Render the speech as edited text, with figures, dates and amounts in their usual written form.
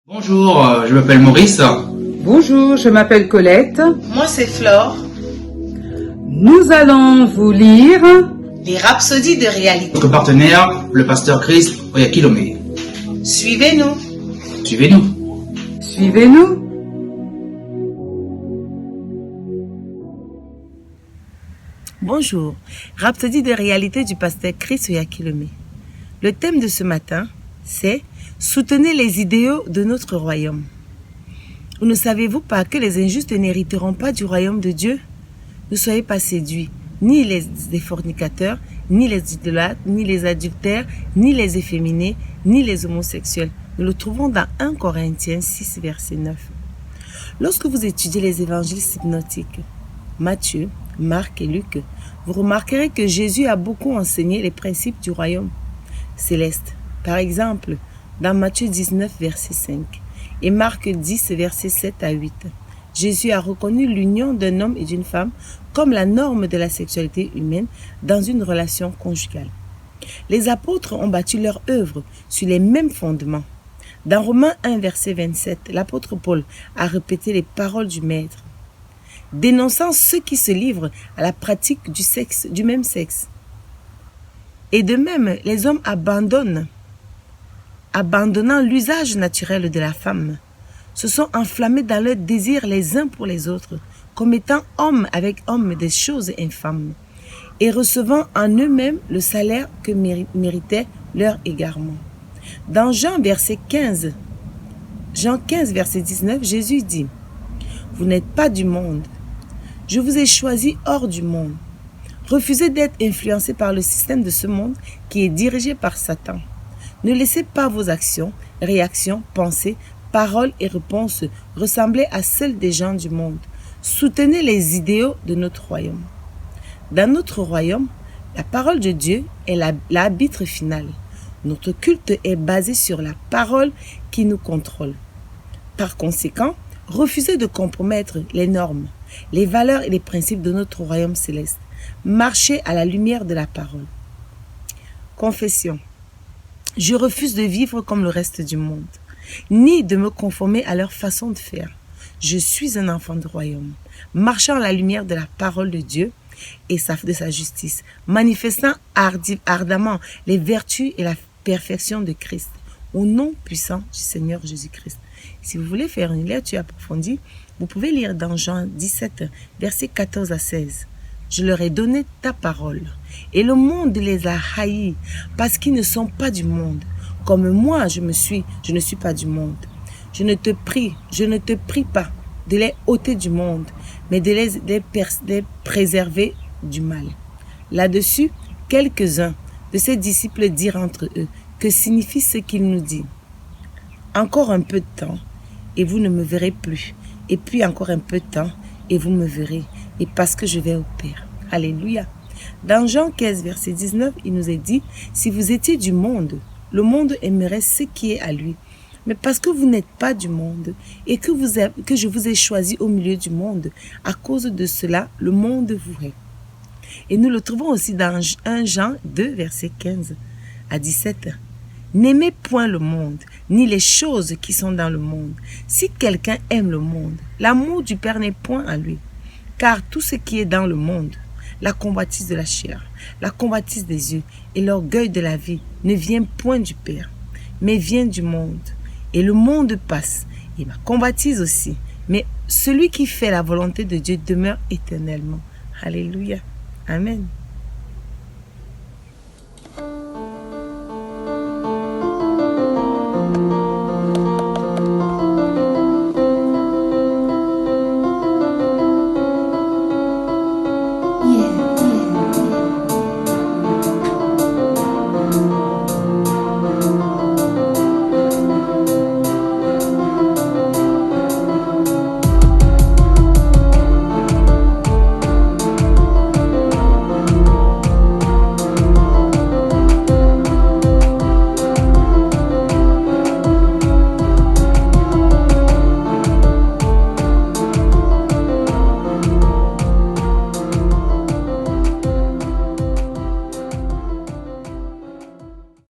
Bonjour, je m'appelle Maurice. Bonjour, je m'appelle Colette. Moi, c'est Flore. Nous allons vous lire Les Rhapsodies de réalité. Notre partenaire, le pasteur Chris Oyakilome. Suivez-nous. Suivez-nous. Suivez-nous. Bonjour, Rhapsodie de réalité du pasteur Chris Oyakilome. Le thème de ce matin, c'est « Soutenez les idéaux de notre royaume ». Ne savez-vous pas que les injustes n'hériteront pas du royaume de Dieu? Ne soyez pas séduits, ni les fornicateurs, ni les idolâtres, ni les adultères, ni les efféminés, ni les homosexuels. Nous le trouvons dans 1 Corinthiens 6, verset 9. Lorsque vous étudiez les évangiles synoptiques, Matthieu, Marc et Luc, vous remarquerez que Jésus a beaucoup enseigné les principes du royaume céleste. Par exemple, dans Matthieu 19, verset 5 et Marc 10, verset 7 à 8, Jésus a reconnu l'union d'un homme et d'une femme comme la norme de la sexualité humaine dans une relation conjugale. Les apôtres ont bâti leur œuvre sur les mêmes fondements. Dans Romains 1, verset 27, l'apôtre Paul a répété les paroles du Maître, dénonçant ceux qui se livrent à la pratique du même sexe. Et de même, les hommes abandonnant l'usage naturel de la femme, se sont enflammés dans leur désir les uns pour les autres, commettant homme avec homme des choses infâmes, et recevant en eux-mêmes le salaire que méritait leur égarement. Dans Jean 15, verset 19, Jésus dit « Vous n'êtes pas du monde, je vous ai choisi hors du monde. Refusez d'être influencé par le système de ce monde qui est dirigé par Satan. Ne laissez pas vos actions, réactions, pensées, paroles et réponses ressembler à celles des gens du monde. Soutenez les idéaux de notre royaume. Dans notre royaume, la parole de Dieu est l'arbitre final. Notre culte est basé sur la parole qui nous contrôle. Par conséquent, refusez de compromettre les normes, les valeurs et les principes de notre royaume céleste. Marchez à la lumière de la parole. Confession. Je refuse de vivre comme le reste du monde, ni de me conformer à leur façon de faire. Je suis un enfant du royaume, marchant à la lumière de la parole de Dieu et de sa justice, manifestant ardemment les vertus et la perfection de Christ, au nom puissant du Seigneur Jésus-Christ. Si vous voulez faire une lecture approfondie, vous pouvez lire dans Jean 17, versets 14 à 16. Je leur ai donné ta parole, et le monde les a haïs, parce qu'ils ne sont pas du monde, comme moi je ne suis pas du monde. Je ne te prie pas de les ôter du monde, mais de les préserver du mal. Là-dessus, quelques-uns de ses disciples dirent entre eux, que signifie ce qu'il nous dit? Encore un peu de temps, et vous ne me verrez plus, et puis encore un peu de temps, et vous me verrez, et parce que je vais au Père. Alléluia. Dans Jean 15, verset 19, il nous est dit, si vous étiez du monde, le monde aimerait ce qui est à lui. Mais parce que vous n'êtes pas du monde, et que je vous ai choisi au milieu du monde, à cause de cela, le monde vous hait. Et nous le trouvons aussi dans 1 Jean 2, verset 15 à 17. N'aimez point le monde, ni les choses qui sont dans le monde. Si quelqu'un aime le monde, l'amour du Père n'est point à lui. Car tout ce qui est dans le monde, la convoitise de la chair, la convoitise des yeux et l'orgueil de la vie ne vient point du Père, mais vient du monde. Et le monde passe, et ma convoitise aussi. Mais celui qui fait la volonté de Dieu demeure éternellement. Alléluia. Amen.